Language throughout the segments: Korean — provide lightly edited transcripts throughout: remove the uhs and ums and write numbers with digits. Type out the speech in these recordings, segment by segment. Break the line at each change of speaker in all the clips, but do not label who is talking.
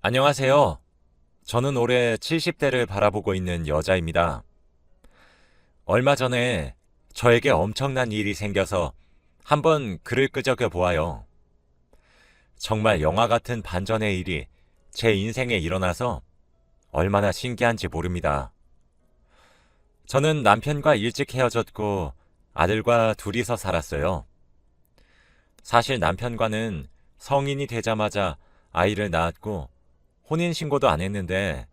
안녕하세요. 저는 올해 70대를 바라보고 있는 여자입니다. 얼마 전에 저에게 엄청난 일이 생겨서 한번 글을 끄적여 보아요. 정말 영화 같은 반전의 일이 제 인생에 일어나서 얼마나 신기한지 모릅니다. 저는 남편과 일찍 헤어졌고 아들과 둘이서 살았어요. 사실 남편과는 성인이 되자마자 아이를 낳았고 혼인신고도 안 했는데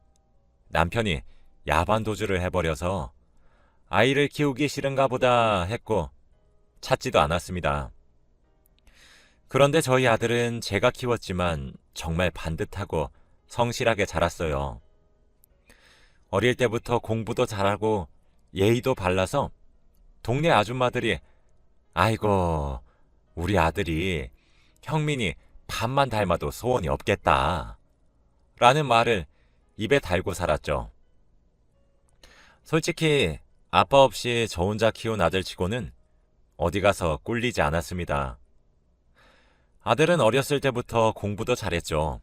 남편이 야반도주를 해버려서 아이를 키우기 싫은가 보다 했고 찾지도 않았습니다. 그런데 저희 아들은 제가 키웠지만 정말 반듯하고 성실하게 자랐어요. 어릴 때부터 공부도 잘하고 예의도 발라서 동네 아줌마들이 아이고 우리 아들이 형민이 반만 닮아도 소원이 없겠다 라는 말을 입에 달고 살았죠. 솔직히 아빠 없이 저 혼자 키운 아들치고는 어디 가서 꿀리지 않았습니다. 아들은 어렸을 때부터 공부도 잘했죠.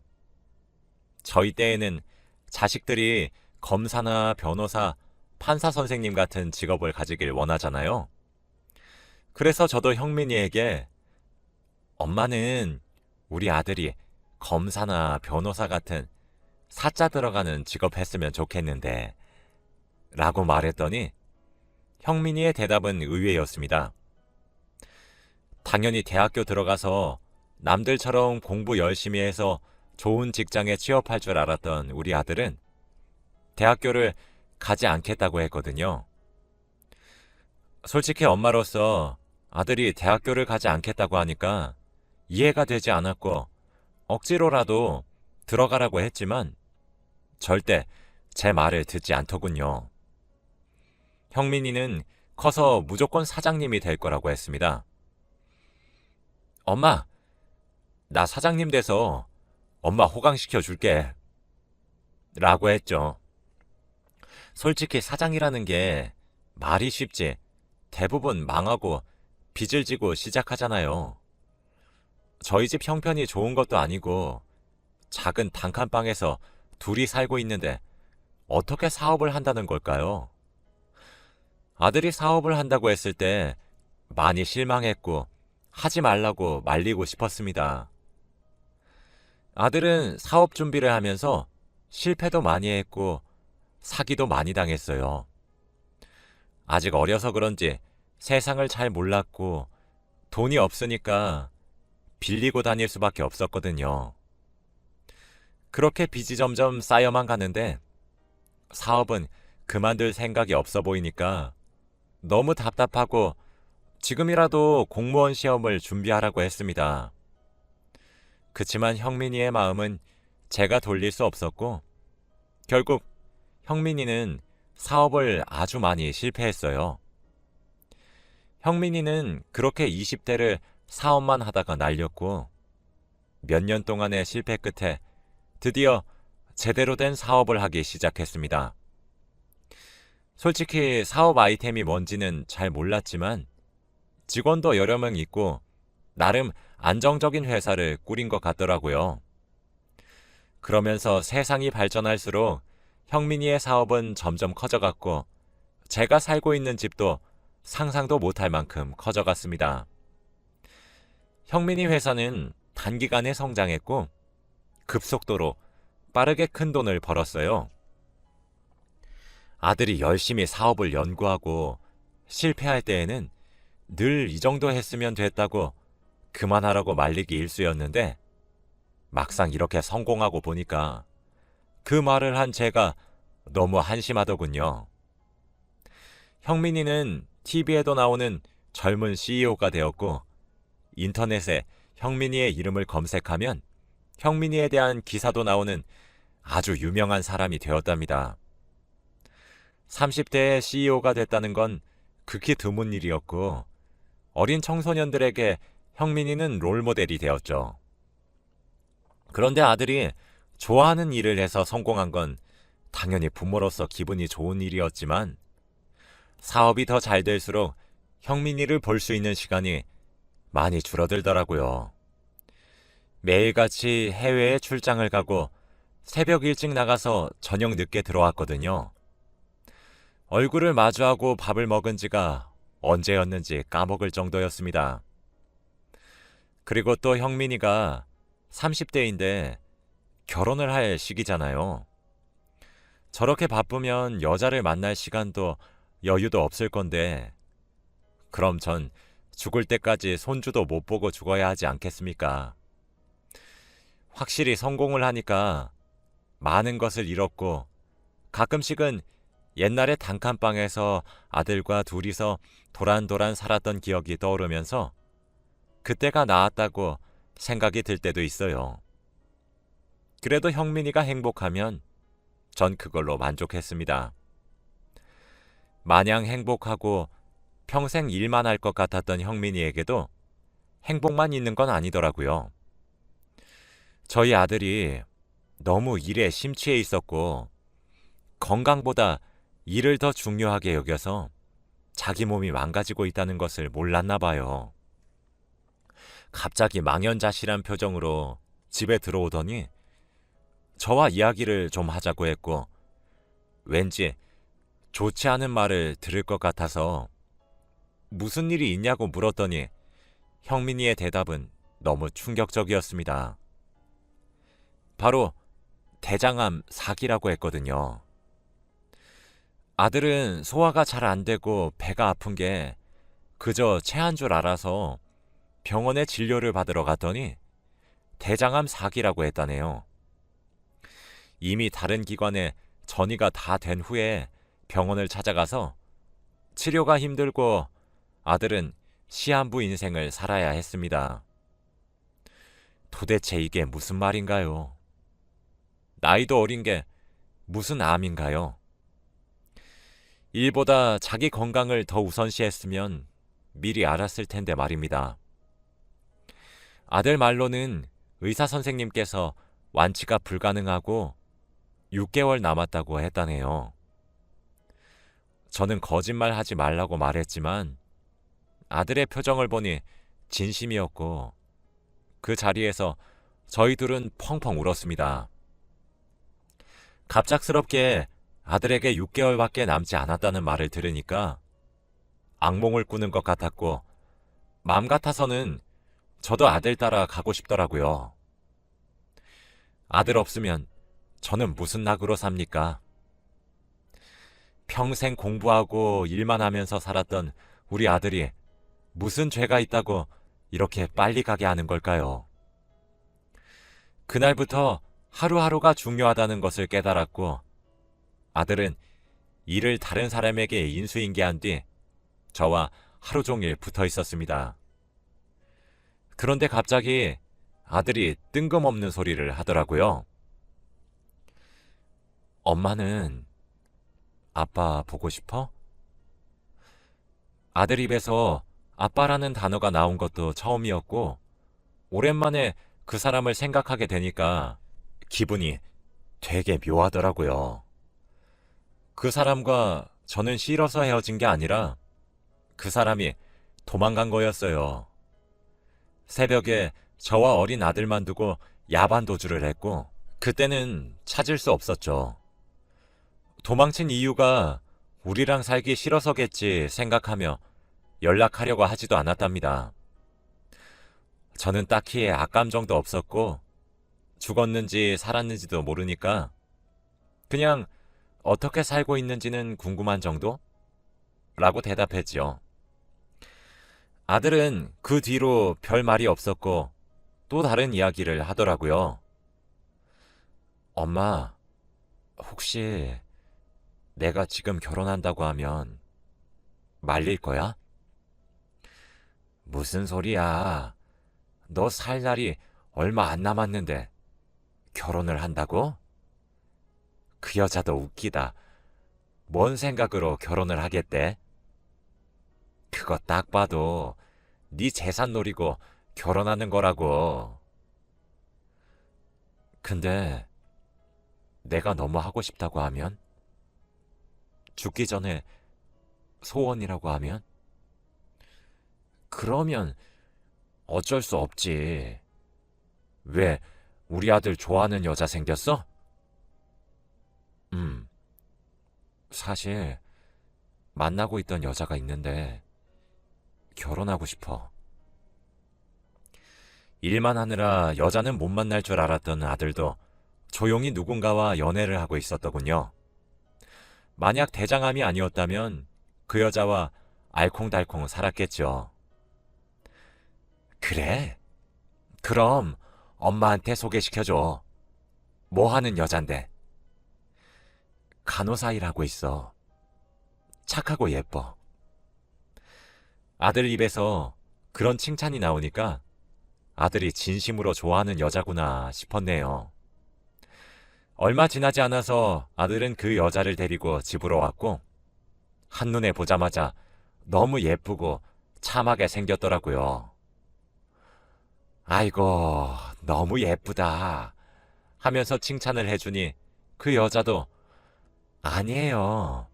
저희 때에는 자식들이 검사나 변호사, 판사 선생님 같은 직업을 가지길 원하잖아요. 그래서 저도 형민이에게 엄마는 우리 아들이 검사나 변호사 같은 사자 들어가는 직업 했으면 좋겠는데 라고 말했더니 형민이의 대답은 의외였습니다. 당연히 대학교 들어가서 남들처럼 공부 열심히 해서 좋은 직장에 취업할 줄 알았던 우리 아들은 대학교를 가지 않겠다고 했거든요. 솔직히 엄마로서 아들이 대학교를 가지 않겠다고 하니까 이해가 되지 않았고 억지로라도 들어가라고 했지만 절대 제 말을 듣지 않더군요. 형민이는 커서 무조건 사장님이 될 거라고 했습니다. 엄마, 나 사장님 돼서 엄마 호강시켜 줄게. 라고 했죠. 솔직히 사장이라는 게 말이 쉽지 대부분 망하고 빚을 지고 시작하잖아요. 저희 집 형편이 좋은 것도 아니고 작은 단칸방에서 둘이 살고 있는데 어떻게 사업을 한다는 걸까요? 아들이 사업을 한다고 했을 때 많이 실망했고 하지 말라고 말리고 싶었습니다. 아들은 사업 준비를 하면서 실패도 많이 했고 사기도 많이 당했어요. 아직 어려서 그런지 세상을 잘 몰랐고 돈이 없으니까 빌리고 다닐 수밖에 없었거든요. 그렇게 빚이 점점 쌓여만 가는데 사업은 그만둘 생각이 없어 보이니까 너무 답답하고 지금이라도 공무원 시험을 준비하라고 했습니다. 그치만 형민이의 마음은 제가 돌릴 수 없었고 결국 형민이는 사업을 아주 많이 실패했어요. 형민이는 그렇게 20대를 사업만 하다가 날렸고 몇 년 동안의 실패 끝에 드디어 제대로 된 사업을 하기 시작했습니다. 솔직히 사업 아이템이 뭔지는 잘 몰랐지만 직원도 여러 명 있고 나름 안정적인 회사를 꾸린 것 같더라고요. 그러면서 세상이 발전할수록 형민이의 사업은 점점 커져갔고 제가 살고 있는 집도 상상도 못할 만큼 커져갔습니다. 형민이 회사는 단기간에 성장했고 급속도로 빠르게 큰 돈을 벌었어요. 아들이 열심히 사업을 연구하고 실패할 때에는 늘 이 정도 했으면 됐다고 그만하라고 말리기 일쑤였는데 막상 이렇게 성공하고 보니까 그 말을 한 제가 너무 한심하더군요. 형민이는 TV에도 나오는 젊은 CEO가 되었고 인터넷에 형민이의 이름을 검색하면 형민이에 대한 기사도 나오는 아주 유명한 사람이 되었답니다. 30대의 CEO가 됐다는 건 극히 드문 일이었고 어린 청소년들에게 형민이는 롤모델이 되었죠. 그런데 아들이 좋아하는 일을 해서 성공한 건 당연히 부모로서 기분이 좋은 일이었지만 사업이 더 잘 될수록 형민이를 볼 수 있는 시간이 많이 줄어들더라고요. 매일같이 해외에 출장을 가고 새벽 일찍 나가서 저녁 늦게 들어왔거든요. 얼굴을 마주하고 밥을 먹은 지가 언제였는지 까먹을 정도였습니다. 그리고 또 형민이가 30대인데 결혼을 할 시기잖아요. 저렇게 바쁘면 여자를 만날 시간도 여유도 없을 건데, 그럼 전 죽을 때까지 손주도 못 보고 죽어야 하지 않겠습니까? 확실히 성공을 하니까 많은 것을 잃었고, 가끔씩은 옛날에 단칸방에서 아들과 둘이서 도란도란 살았던 기억이 떠오르면서 그때가 나았다고 생각이 들 때도 있어요. 그래도 형민이가 행복하면 전 그걸로 만족했습니다. 마냥 행복하고 평생 일만 할 것 같았던 형민이에게도 행복만 있는 건 아니더라고요. 저희 아들이 너무 일에 심취해 있었고 건강보다 일을 더 중요하게 여겨서 자기 몸이 망가지고 있다는 것을 몰랐나 봐요. 갑자기 망연자실한 표정으로 집에 들어오더니 저와 이야기를 좀 하자고 했고, 왠지 좋지 않은 말을 들을 것 같아서 무슨 일이 있냐고 물었더니 형민이의 대답은 너무 충격적이었습니다. 바로 대장암 4기라고 했거든요. 아들은 소화가 잘 안 되고 배가 아픈 게 그저 체한 줄 알아서 병원에 진료를 받으러 갔더니 대장암 4기라고 했다네요. 이미 다른 기관에 전이가 다 된 후에 병원을 찾아가서 치료가 힘들고 아들은 시한부 인생을 살아야 했습니다. 도대체 이게 무슨 말인가요? 나이도 어린 게 무슨 암인가요? 일보다 자기 건강을 더 우선시했으면 미리 알았을 텐데 말입니다. 아들 말로는 의사 선생님께서 완치가 불가능하고 6개월 남았다고 했다네요. 저는 거짓말 하지 말라고 말했지만 아들의 표정을 보니 진심이었고 그 자리에서 저희 둘은 펑펑 울었습니다. 갑작스럽게 아들에게 6개월밖에 남지 않았다는 말을 들으니까 악몽을 꾸는 것 같았고, 마음 같아서는 저도 아들 따라 가고 싶더라고요. 아들 없으면 저는 무슨 낙으로 삽니까? 평생 공부하고 일만 하면서 살았던 우리 아들이 무슨 죄가 있다고 이렇게 빨리 가게 하는 걸까요? 그날부터 하루하루가 중요하다는 것을 깨달았고, 아들은 일을 다른 사람에게 인수인계한 뒤 저와 하루 종일 붙어 있었습니다. 그런데 갑자기 아들이 뜬금없는 소리를 하더라고요. 엄마는 아빠 보고 싶어? 아들 입에서 아빠라는 단어가 나온 것도 처음이었고, 오랜만에 그 사람을 생각하게 되니까 기분이 되게 묘하더라고요. 그 사람과 저는 싫어서 헤어진 게 아니라 그 사람이 도망간 거였어요. 새벽에 저와 어린 아들만 두고 야반 도주를 했고, 그때는 찾을 수 없었죠. 도망친 이유가 우리랑 살기 싫어서겠지 생각하며 연락하려고 하지도 않았답니다. 저는 딱히 악감정도 없었고 죽었는지 살았는지도 모르니까 그냥 어떻게 살고 있는지는 궁금한 정도? 라고 대답했지요. 아들은 그 뒤로 별 말이 없었고 또 다른 이야기를 하더라고요. 엄마, 혹시 내가 지금 결혼한다고 하면 말릴 거야? 무슨 소리야? 너 살 날이 얼마 안 남았는데 결혼을 한다고? 그 여자도 웃기다. 뭔 생각으로 결혼을 하겠대? 그거 딱 봐도 네 재산 노리고 결혼하는 거라고. 근데 내가 너무 하고 싶다고 하면? 죽기 전에 소원이라고 하면? 그러면 어쩔 수 없지. 왜, 우리 아들 좋아하는 여자 생겼어? 사실 만나고 있던 여자가 있는데 결혼하고 싶어. 일만 하느라 여자는 못 만날 줄 알았던 아들도 조용히 누군가와 연애를 하고 있었더군요. 만약 대장암이 아니었다면 그 여자와 알콩달콩 살았겠죠. 그래? 그럼 엄마한테 소개시켜줘. 뭐 하는 여잔데? 간호사 일하고 있어. 착하고 예뻐. 아들 입에서 그런 칭찬이 나오니까 아들이 진심으로 좋아하는 여자구나 싶었네요. 얼마 지나지 않아서 아들은 그 여자를 데리고 집으로 왔고 한눈에 보자마자 너무 예쁘고 참하게 생겼더라고요. 아이고, 너무 예쁘다 하면서 칭찬을 해주니 그 여자도 아니에요.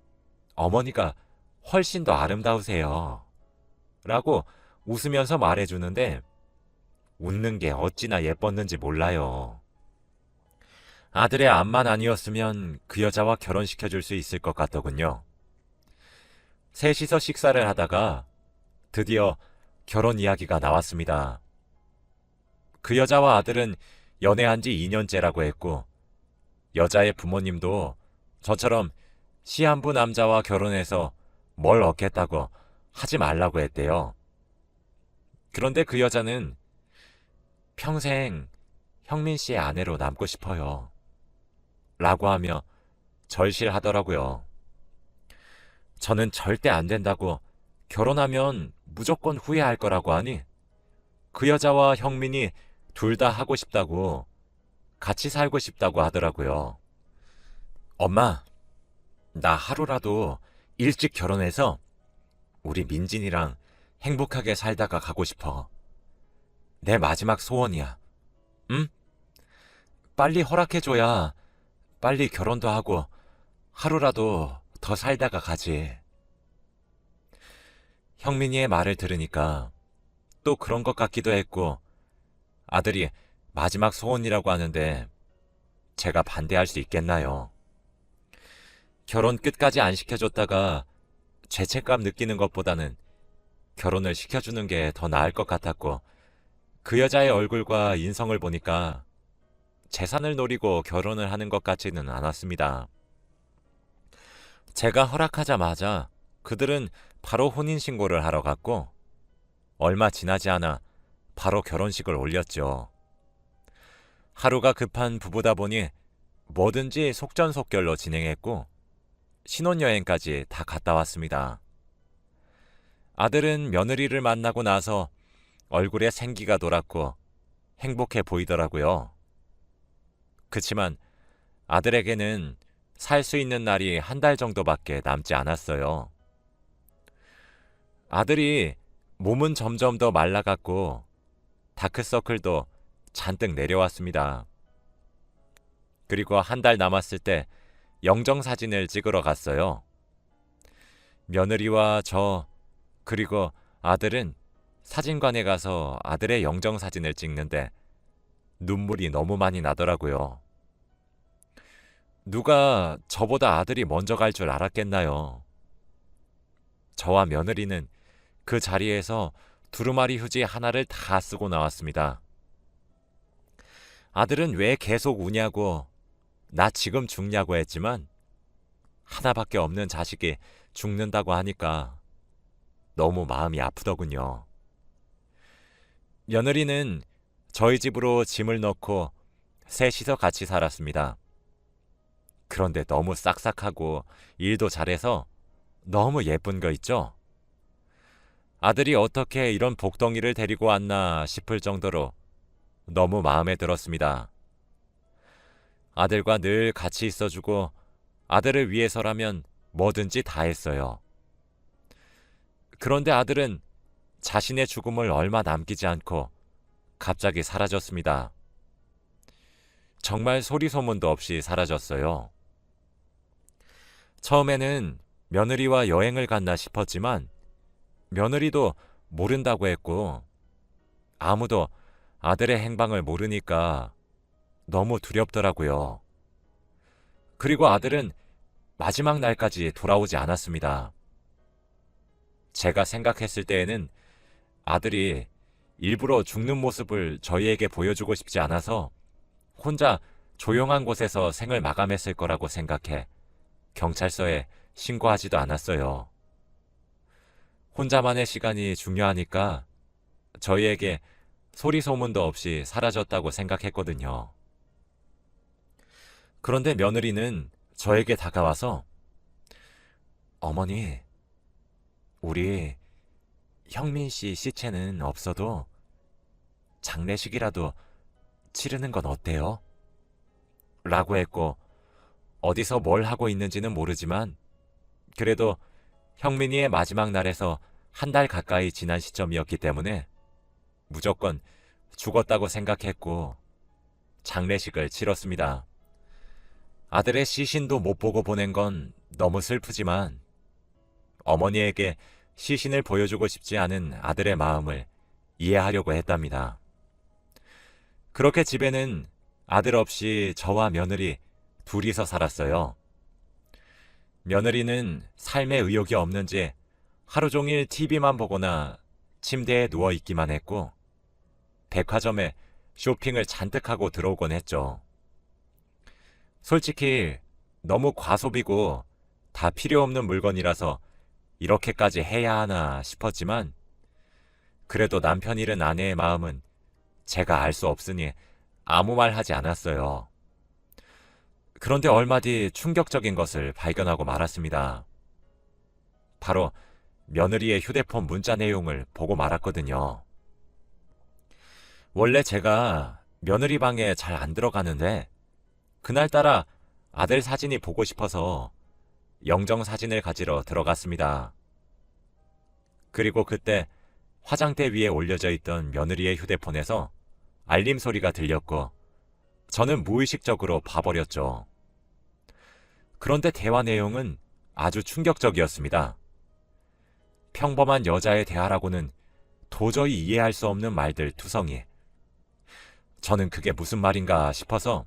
어머니가 훨씬 더 아름다우세요. 라고 웃으면서 말해주는데 웃는 게 어찌나 예뻤는지 몰라요. 아들의 암만 아니었으면 그 여자와 결혼시켜줄 수 있을 것 같더군요. 셋이서 식사를 하다가 드디어 결혼 이야기가 나왔습니다. 그 여자와 아들은 연애한 지 2년째라고 했고 여자의 부모님도 저처럼 시한부 남자와 결혼해서 뭘 얻겠다고 하지 말라고 했대요. 그런데 그 여자는 평생 형민 씨의 아내로 남고 싶어요. 라고 하며 절실하더라고요. 저는 절대 안 된다고 결혼하면 무조건 후회할 거라고 하니 그 여자와 형민이 둘 다 하고 싶다고 같이 살고 싶다고 하더라고요. 엄마, 나 하루라도 일찍 결혼해서 우리 민진이랑 행복하게 살다가 가고 싶어. 내 마지막 소원이야. 응? 빨리 허락해줘야 빨리 결혼도 하고 하루라도 더 살다가 가지. 형민이의 말을 들으니까 또 그런 것 같기도 했고 아들이 마지막 소원이라고 하는데 제가 반대할 수 있겠나요? 결혼 끝까지 안 시켜줬다가 죄책감 느끼는 것보다는 결혼을 시켜주는 게 더 나을 것 같았고 그 여자의 얼굴과 인성을 보니까 재산을 노리고 결혼을 하는 것 같지는 않았습니다. 제가 허락하자마자 그들은 바로 혼인신고를 하러 갔고 얼마 지나지 않아 바로 결혼식을 올렸죠. 하루가 급한 부부다 보니 뭐든지 속전속결로 진행했고 신혼여행까지 다 갔다 왔습니다. 아들은 며느리를 만나고 나서 얼굴에 생기가 돌았고 행복해 보이더라고요. 그치만 아들에게는 살 수 있는 날이 한 달 정도밖에 남지 않았어요. 아들이 몸은 점점 더 말라갔고 다크서클도 잔뜩 내려왔습니다. 그리고 한 달 남았을 때 영정사진을 찍으러 갔어요. 며느리와 저 그리고 아들은 사진관에 가서 아들의 영정사진을 찍는데 눈물이 너무 많이 나더라고요. 누가 저보다 아들이 먼저 갈 줄 알았겠나요? 저와 며느리는 그 자리에서 두루마리 휴지 하나를 다 쓰고 나왔습니다. 아들은 왜 계속 우냐고 나 지금 죽냐고 했지만 하나밖에 없는 자식이 죽는다고 하니까 너무 마음이 아프더군요. 며느리는 저희 집으로 짐을 넣고 셋이서 같이 살았습니다. 그런데 너무 싹싹하고 일도 잘해서 너무 예쁜 거 있죠? 아들이 어떻게 이런 복덩이를 데리고 왔나 싶을 정도로 너무 마음에 들었습니다. 아들과 늘 같이 있어주고 아들을 위해서라면 뭐든지 다 했어요. 그런데 아들은 자신의 죽음을 얼마 남기지 않고 갑자기 사라졌습니다. 정말 소리소문도 없이 사라졌어요. 처음에는 며느리와 여행을 갔나 싶었지만 며느리도 모른다고 했고 아무도 아들의 행방을 모르니까 너무 두렵더라고요. 그리고 아들은 마지막 날까지 돌아오지 않았습니다. 제가 생각했을 때에는 아들이 일부러 죽는 모습을 저희에게 보여주고 싶지 않아서 혼자 조용한 곳에서 생을 마감했을 거라고 생각해 경찰서에 신고하지도 않았어요. 혼자만의 시간이 중요하니까 저희에게 소리 소문도 없이 사라졌다고 생각했거든요. 그런데 며느리는 저에게 다가와서 어머니, 우리 형민 씨 시체는 없어도 장례식이라도 치르는 건 어때요? 라고 했고 어디서 뭘 하고 있는지는 모르지만 그래도 형민이의 마지막 날에서 한 달 가까이 지난 시점이었기 때문에 무조건 죽었다고 생각했고 장례식을 치렀습니다. 아들의 시신도 못 보고 보낸 건 너무 슬프지만 어머니에게 시신을 보여주고 싶지 않은 아들의 마음을 이해하려고 했답니다. 그렇게 집에는 아들 없이 저와 며느리 둘이서 살았어요. 며느리는 삶의 의욕이 없는지 하루 종일 TV만 보거나 침대에 누워 있기만 했고 백화점에 쇼핑을 잔뜩 하고 들어오곤 했죠. 솔직히 너무 과소비고 다 필요 없는 물건이라서 이렇게까지 해야 하나 싶었지만 그래도 남편 잃은 아내의 마음은 제가 알 수 없으니 아무 말 하지 않았어요. 그런데 얼마 뒤 충격적인 것을 발견하고 말았습니다. 바로 며느리의 휴대폰 문자 내용을 보고 말았거든요. 원래 제가 며느리 방에 잘 안 들어가는데 그날따라 아들 사진이 보고 싶어서 영정사진을 가지러 들어갔습니다. 그리고 그때 화장대 위에 올려져 있던 며느리의 휴대폰에서 알림 소리가 들렸고 저는 무의식적으로 봐버렸죠. 그런데 대화 내용은 아주 충격적이었습니다. 평범한 여자의 대화라고는 도저히 이해할 수 없는 말들 투성이. 저는 그게 무슨 말인가 싶어서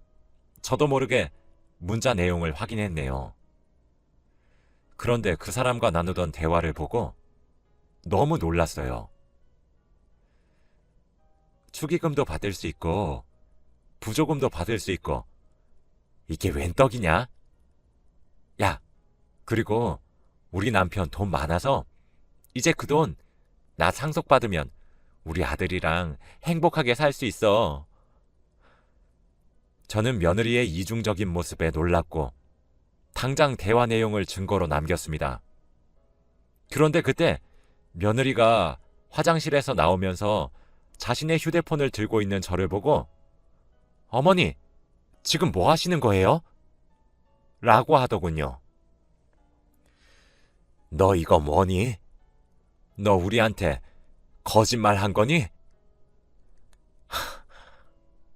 저도 모르게 문자 내용을 확인했네요. 그런데 그 사람과 나누던 대화를 보고 너무 놀랐어요. 축의금도 받을 수 있고 부조금도 받을 수 있고 이게 웬 떡이냐? 야, 그리고 우리 남편 돈 많아서 이제 그 돈 나 상속받으면 우리 아들이랑 행복하게 살 수 있어. 저는 며느리의 이중적인 모습에 놀랐고 당장 대화 내용을 증거로 남겼습니다. 그런데 그때 며느리가 화장실에서 나오면서 자신의 휴대폰을 들고 있는 저를 보고 어머니, 지금 뭐 하시는 거예요? 라고 하더군요. 너 이거 뭐니? 너 우리한테 거짓말 한 거니?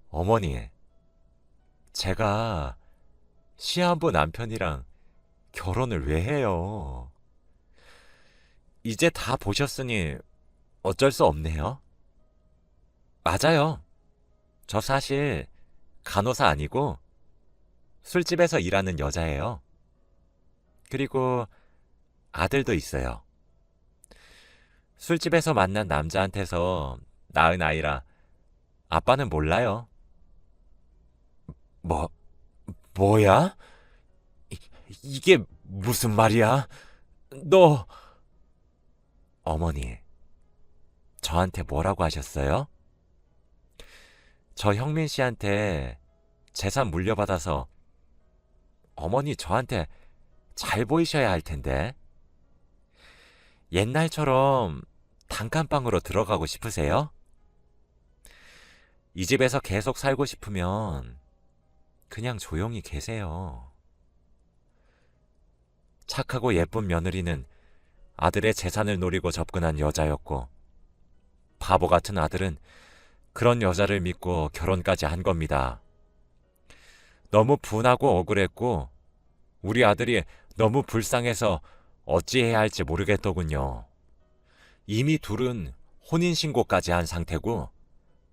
어머니, 제가 시한부 남편이랑 결혼을 왜 해요? 이제 다 보셨으니 어쩔 수 없네요. 맞아요. 저 사실 간호사 아니고 술집에서 일하는 여자예요. 그리고 아들도 있어요. 술집에서 만난 남자한테서 낳은 아이라 아빠는 몰라요. 뭐야? 이게 무슨 말이야? 너... 어머니, 저한테 뭐라고 하셨어요? 저 형민 씨한테 재산 물려받아서 어머니 저한테 잘 보이셔야 할 텐데. 옛날처럼 단칸방으로 들어가고 싶으세요? 이 집에서 계속 살고 싶으면 그냥 조용히 계세요. 착하고 예쁜 며느리는 아들의 재산을 노리고 접근한 여자였고 바보 같은 아들은 그런 여자를 믿고 결혼까지 한 겁니다. 너무 분하고 억울했고 우리 아들이 너무 불쌍해서 어찌해야 할지 모르겠더군요. 이미 둘은 혼인신고까지 한 상태고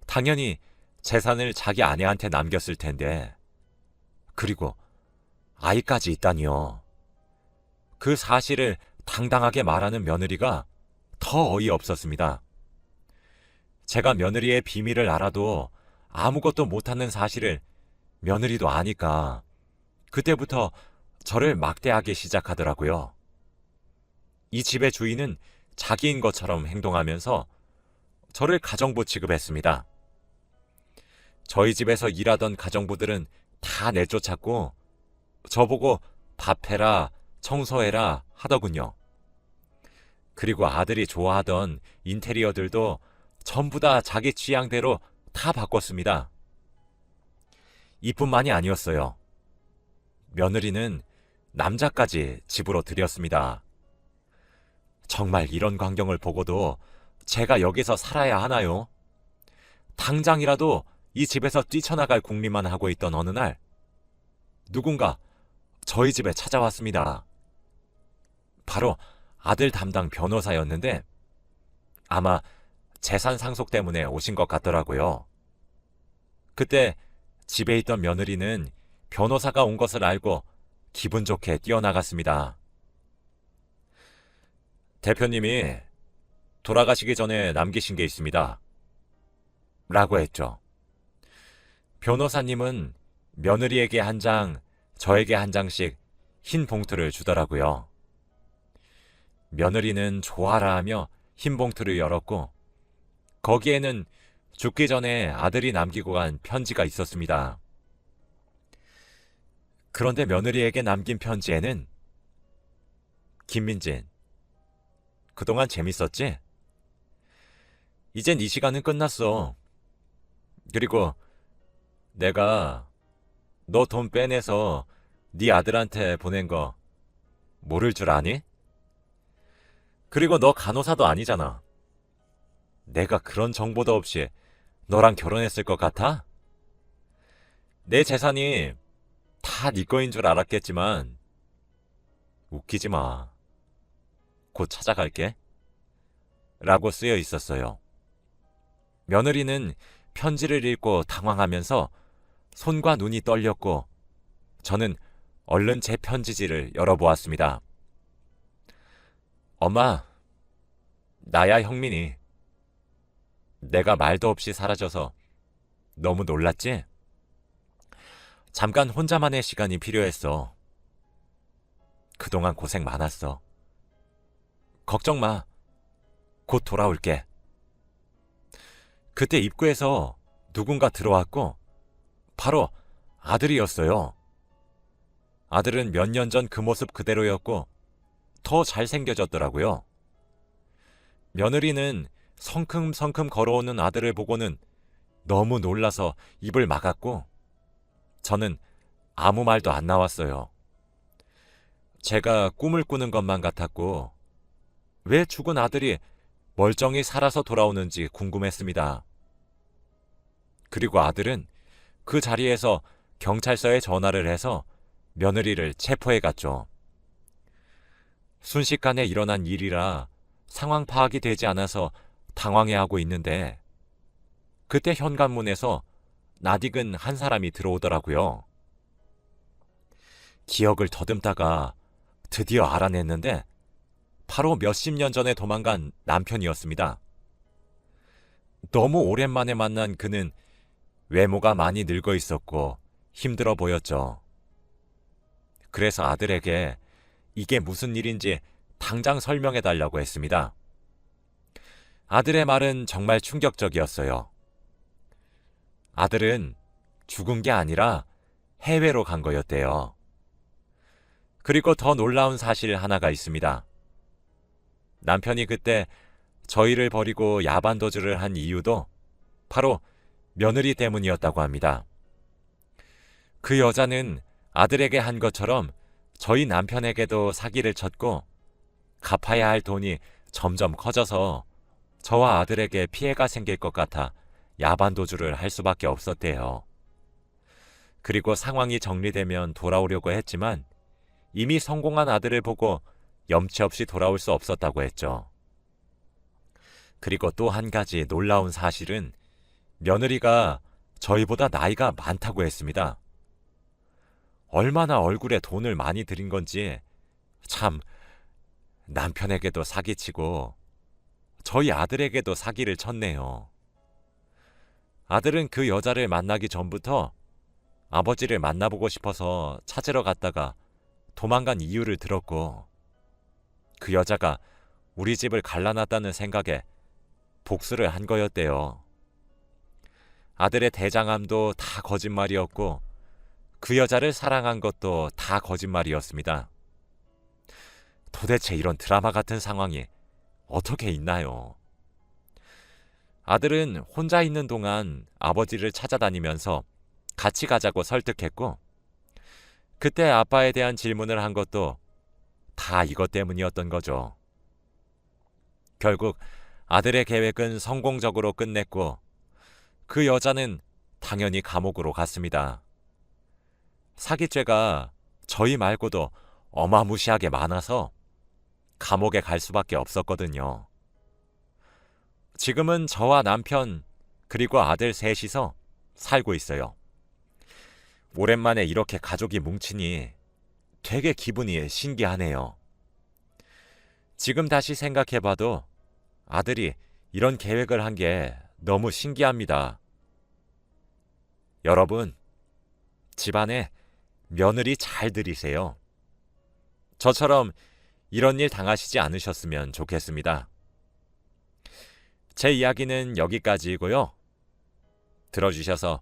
당연히 재산을 자기 아내한테 남겼을 텐데 그리고 아이까지 있다니요. 그 사실을 당당하게 말하는 며느리가 더 어이없었습니다. 제가 며느리의 비밀을 알아도 아무것도 못하는 사실을 며느리도 아니까 그때부터 저를 막대하기 시작하더라고요. 이 집의 주인은 자기인 것처럼 행동하면서 저를 가정부 취급했습니다. 저희 집에서 일하던 가정부들은 다 내쫓았고 저보고 밥해라, 청소해라 하더군요. 그리고 아들이 좋아하던 인테리어들도 전부 다 자기 취향대로 다 바꿨습니다. 이뿐만이 아니었어요. 며느리는 남자까지 집으로 들였습니다. 정말 이런 광경을 보고도 제가 여기서 살아야 하나요? 당장이라도 이 집에서 뛰쳐나갈 궁리만 하고 있던 어느 날 누군가 저희 집에 찾아왔습니다. 바로 아들 담당 변호사였는데 아마 재산 상속 때문에 오신 것 같더라고요. 그때 집에 있던 며느리는 변호사가 온 것을 알고 기분 좋게 뛰어나갔습니다. 대표님이 돌아가시기 전에 남기신 게 있습니다. 라고 했죠. 변호사님은 며느리에게 한 장, 저에게 한 장씩 흰 봉투를 주더라고요. 며느리는 좋아라 하며 흰 봉투를 열었고 거기에는 죽기 전에 아들이 남기고 간 편지가 있었습니다. 그런데 며느리에게 남긴 편지에는 김민진, 그동안 재밌었지? 이젠 이 시간은 끝났어. 그리고 내가 너 돈 빼내서 네 아들한테 보낸 거 모를 줄 아니? 그리고 너 간호사도 아니잖아. 내가 그런 정보도 없이 너랑 결혼했을 것 같아? 내 재산이 다 네 거인 줄 알았겠지만 웃기지 마. 곧 찾아갈게. 라고 쓰여 있었어요. 며느리는 편지를 읽고 당황하면서 손과 눈이 떨렸고 저는 얼른 제 편지지를 열어보았습니다. 엄마, 나야 형민이. 내가 말도 없이 사라져서 너무 놀랐지? 잠깐 혼자만의 시간이 필요했어. 그동안 고생 많았어. 걱정 마. 곧 돌아올게. 그때 입구에서 누군가 들어왔고 바로 아들이었어요. 아들은 몇 년 전 그 모습 그대로였고 더 잘생겨졌더라고요. 며느리는 성큼성큼 걸어오는 아들을 보고는 너무 놀라서 입을 막았고 저는 아무 말도 안 나왔어요. 제가 꿈을 꾸는 것만 같았고 왜 죽은 아들이 멀쩡히 살아서 돌아오는지 궁금했습니다. 그리고 아들은 그 자리에서 경찰서에 전화를 해서 며느리를 체포해 갔죠. 순식간에 일어난 일이라 상황 파악이 되지 않아서 당황해하고 있는데 그때 현관문에서 낯익은 한 사람이 들어오더라고요. 기억을 더듬다가 드디어 알아냈는데 바로 몇십 년 전에 도망간 남편이었습니다. 너무 오랜만에 만난 그는 외모가 많이 늙어 있었고 힘들어 보였죠. 그래서 아들에게 이게 무슨 일인지 당장 설명해 달라고 했습니다. 아들의 말은 정말 충격적이었어요. 아들은 죽은 게 아니라 해외로 간 거였대요. 그리고 더 놀라운 사실 하나가 있습니다. 남편이 그때 저희를 버리고 야반도주를 한 이유도 바로 며느리 때문이었다고 합니다. 그 여자는 아들에게 한 것처럼 저희 남편에게도 사기를 쳤고 갚아야 할 돈이 점점 커져서 저와 아들에게 피해가 생길 것 같아 야반도주를 할 수밖에 없었대요. 그리고 상황이 정리되면 돌아오려고 했지만 이미 성공한 아들을 보고 염치 없이 돌아올 수 없었다고 했죠. 그리고 또 한 가지 놀라운 사실은 며느리가 저희보다 나이가 많다고 했습니다. 얼마나 얼굴에 돈을 많이 들인 건지 참, 남편에게도 사기치고 저희 아들에게도 사기를 쳤네요. 아들은 그 여자를 만나기 전부터 아버지를 만나보고 싶어서 찾으러 갔다가 도망간 이유를 들었고, 그 여자가 우리 집을 갈라놨다는 생각에 복수를 한 거였대요. 아들의 대장암도 다 거짓말이었고 그 여자를 사랑한 것도 다 거짓말이었습니다. 도대체 이런 드라마 같은 상황이 어떻게 있나요? 아들은 혼자 있는 동안 아버지를 찾아다니면서 같이 가자고 설득했고, 그때 아빠에 대한 질문을 한 것도 다 이것 때문이었던 거죠. 결국 아들의 계획은 성공적으로 끝냈고 그 여자는 당연히 감옥으로 갔습니다. 사기죄가 저희 말고도 어마무시하게 많아서 감옥에 갈 수밖에 없었거든요. 지금은 저와 남편 그리고 아들 셋이서 살고 있어요. 오랜만에 이렇게 가족이 뭉치니 되게 기분이 신기하네요. 지금 다시 생각해봐도 아들이 이런 계획을 한 게 너무 신기합니다. 여러분, 집안에 며느리 잘 들이세요. 저처럼 이런 일 당하시지 않으셨으면 좋겠습니다. 제 이야기는 여기까지이고요. 들어주셔서